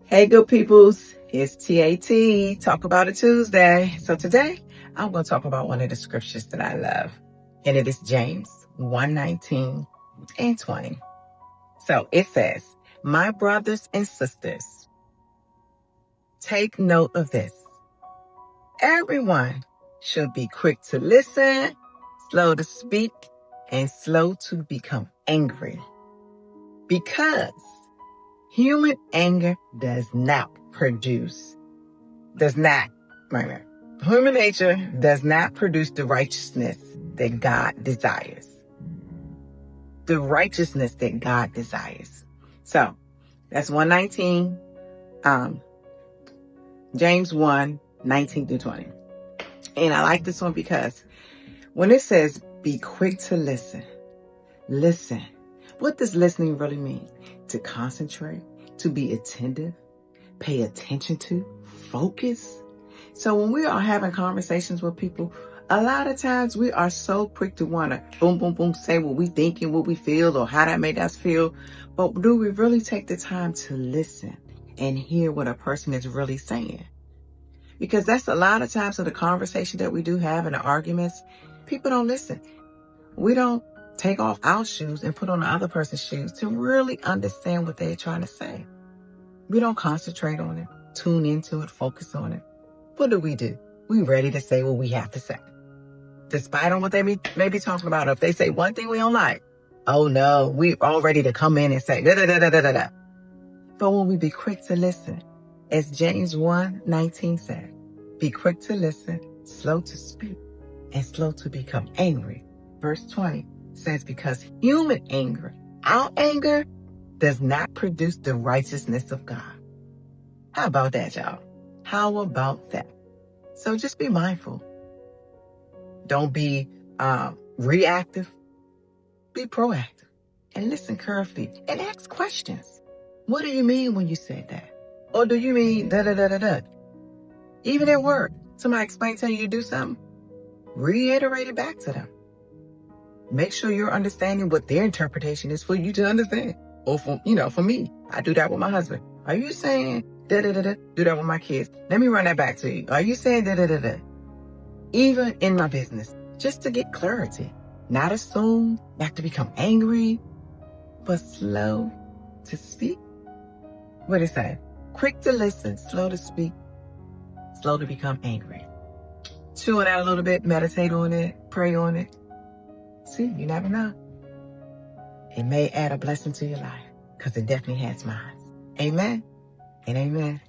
Hey, good peoples. It's TAT, Talk About It Tuesday. So today, I'm going to talk about one of the scriptures that I love. And it is James 1:19 and 20. So it says, my brothers and sisters, take note of this. Everyone should be quick to listen, slow to speak, and slow to become angry. Because human anger human nature does not produce the righteousness that God desires. The righteousness that God desires. So that's 119, James 1:19 through 20. And I like this one because when it says be quick to listen, what does listening really mean? To concentrate, to be attentive, pay attention to, focus. So when we are having conversations with people, a lot of times we are so quick to want to boom, boom, boom, say what we think and what we feel or how that made us feel. But do we really take the time to listen and hear what a person is really saying? Because that's a lot of times in the conversation that we do have in the arguments, people don't listen. We don't take off our shoes and put on the other person's shoes to really understand what they're trying to say. We don't concentrate on it, tune into it, focus on it. What do? We ready to say what we have to say. Despite on what they may be talking about. If they say one thing we don't like, oh no, we all ready to come in and say da da da da da da da. But when we be quick to listen, as James 1:19 said, be quick to listen, slow to speak, and slow to become angry. Verse 20 says, because human anger, our anger, does not produce the righteousness of God. How about that, y'all? How about that? So just be mindful. Don't be reactive. Be proactive and listen carefully and ask questions. What do you mean when you said that? Or do you mean da da da da da? Even at work, somebody explains to you to do something, reiterate it back to them. Make sure you're understanding what their interpretation is for you to understand. Or for me, I do that with my husband. Are you saying da da da da? Do that with my kids. Let me run that back to you. Are you saying da da da da? Even in my business, just to get clarity. Not assume, not to become angry, but slow to speak. What it say? Quick to listen, slow to speak, slow to become angry. Chew it out a little bit, meditate on it, pray on it. See, you never know. It may add a blessing to your life, because it definitely has mine. Amen and amen.